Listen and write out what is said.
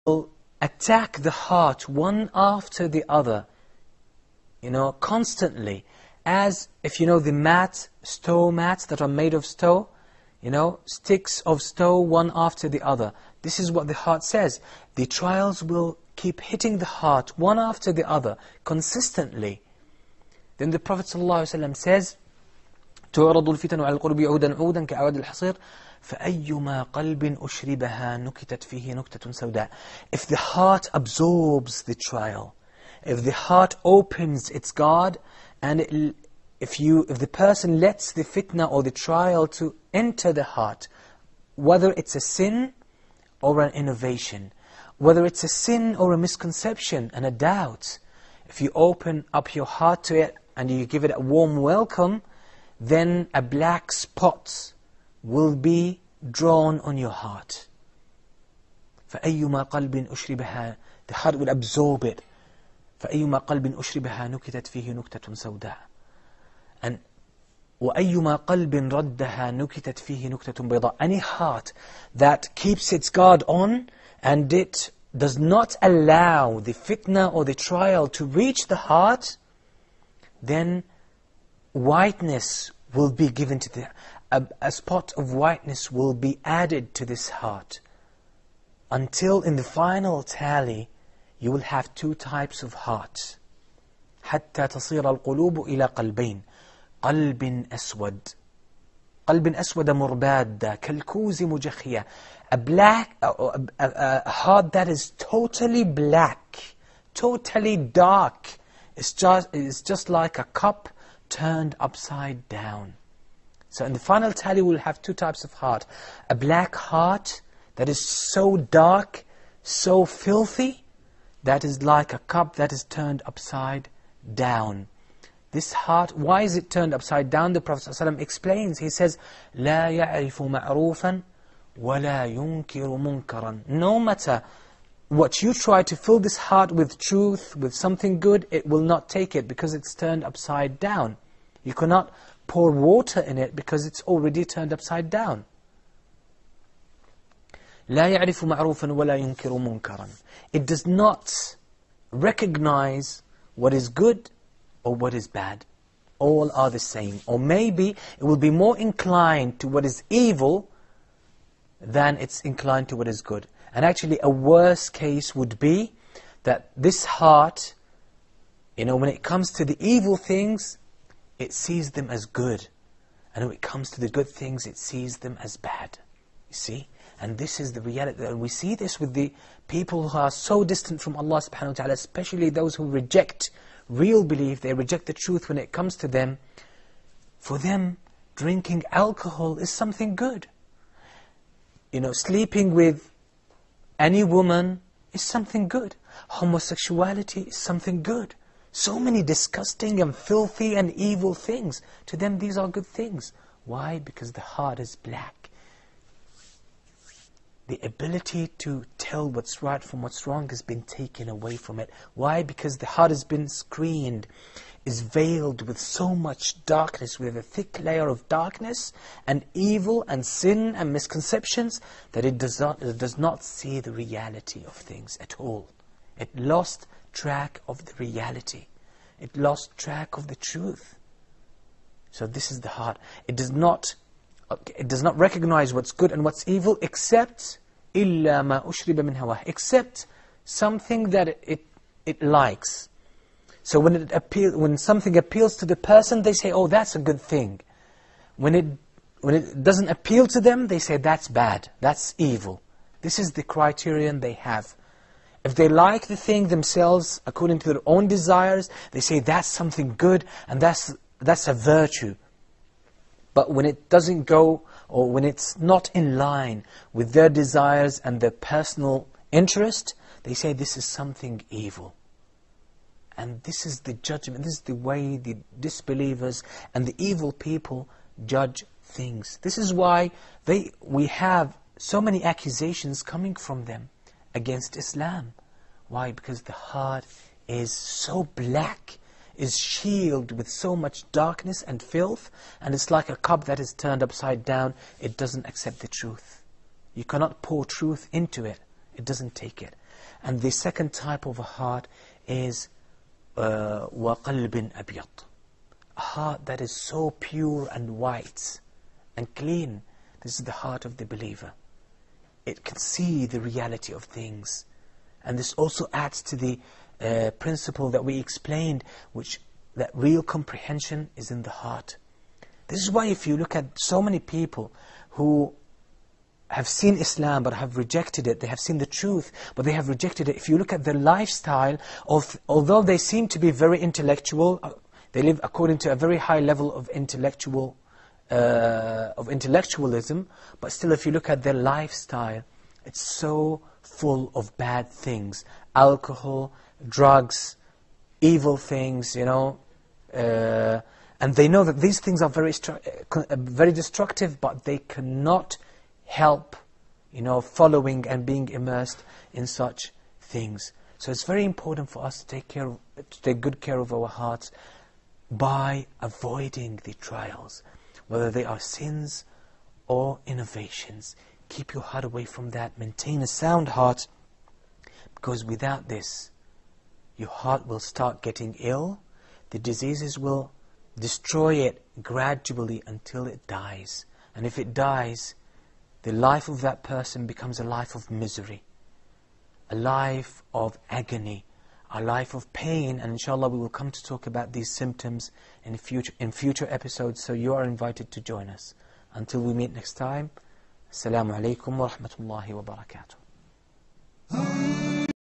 will attack the heart one after the other, constantly. As if the stone mats that are made of stone, sticks of stone one after the other. This is what the heart says. The trials will keep hitting the heart one after the other, consistently. Then the Prophet ﷺ says, تُعْرَضُ الْفِتَنُ عَلَى الْقُلُوبِ عُودًا عُودًا كَأَعْوَادِ الْحَصِيرِ فَأَيُّمَا قَلْبٍ أُشْرِبَهَا نُكِتَتْ فِيهِ نُكْتَةٌ سَوْدَاء. If the heart absorbs the trial, if the heart opens its guard, and if the person lets the fitna or the trial to enter the heart, whether it's a sin or an innovation, whether it's a sin or a misconception and a doubt, if you open up your heart to it and you give it a warm welcome, then a black spot will be drawn on your heart. فَأَيُّمَا قَلْبٍ أُشْرِبَهَا, the heart will absorb it. فَأَيُّمَا قَلْبٍ أُشْرِبَهَا نُكِتَتْ فِيهِ نُكْتَةٌ سَوْدَاء. And وَأَيُّمَا قَلْبٍ رَدَّهَا نُكِتَتْ فِيهِ نُكْتَةٌ بَيْضَاء. Any heart that keeps its guard on and it does not allow the fitna or the trial to reach the heart, then whiteness will be given to a spot of whiteness will be added to this heart, until in the final tally you will have two types of hearts. حتى تصير القلوب إلى قلبين قلب أسود قلب أسود مرباد كالكوز مجخية. A heart that is totally black, totally dark, is just like a cup turned upside down. So in the final tally we'll have two types of heart. A black heart that is so dark, so filthy, that is like a cup that is turned upside down. This heart, why is it turned upside down? The Prophet ﷺ explains. He says, لا يعرف معروفا ولا ينكر منكرا. No matter what you try to fill this heart with truth, with something good, it will not take it because it's turned upside down. You cannot pour water in it because it's already turned upside down. لا يعرف معروفا ولا ينكر منكرا. It does not recognize what is good or what is bad. All are the same. Or maybe it will be more inclined to what is evil than it's inclined to what is good. And actually a worse case would be that this heart, when it comes to the evil things, it sees them as good. And when it comes to the good things, it sees them as bad. You see? And this is the reality. And we see this with the people who are so distant from Allah subhanahu wa ta'ala, especially those who reject real belief, they reject the truth when it comes to them. For them, drinking alcohol is something good. Sleeping with any woman is something good. Homosexuality is something good. So many disgusting and filthy and evil things. To them these are good things. Why? Because the heart is black. The ability to tell what's right from what's wrong has been taken away from it. Why? Because the heart has been screened, is veiled with so much darkness, with a thick layer of darkness and evil and sin and misconceptions, that it does not see the reality of things at all. It lost track of the reality. It lost track of the truth. So this is the heart. It does not recognize what's good and what's evil, except إِلَّا مَا أُشْرِبَ مِنْ هَوَاهِ, except something that it likes. So when something appeals to the person, they say, oh, that's a good thing. When it doesn't appeal to them, they say, that's bad, that's evil. This is the criterion they have. If they like the thing themselves, according to their own desires, they say, that's something good, and that's a virtue. But when it doesn't go, or when it's not in line with their desires and their personal interest, they say this is something evil. And this is the judgment, this is the way the disbelievers and the evil people judge things. This is why we have so many accusations coming from them against Islam. Why? Because the heart is so black, is shielded with so much darkness and filth, and it's like a cup that is turned upside down. It doesn't accept the truth. You cannot pour truth into it. It doesn't take it. And the second type of a heart is وَقَلْبٍ أَبْيَضٍ, a heart that is so pure and white and clean. This is the heart of the believer. It can see the reality of things. And this also adds to the principle that we explained, that real comprehension is in the heart. This is why if you look at so many people who have seen Islam but have rejected it, they have seen the truth but they have rejected it. If you look at their lifestyle, although they seem to be very intellectual, they live according to a very high level of intellectualism, but still if you look at their lifestyle, it's so full of bad things. Alcohol, drugs, evil things, and they know that these things are very destructive, but they cannot help, following and being immersed in such things. So it's very important for us to take good care of our hearts by avoiding the trials, whether they are sins or innovations. Keep your heart away from that. Maintain a sound heart, because without this, your heart will start getting ill. The diseases will destroy it gradually until it dies. And if it dies, the life of that person becomes a life of misery, a life of agony, a life of pain. And inshallah we will come to talk about these symptoms in future episodes, so you are invited to join us. Until we meet next time, Assalamu alaikum wa rahmatullahi wa barakatuh.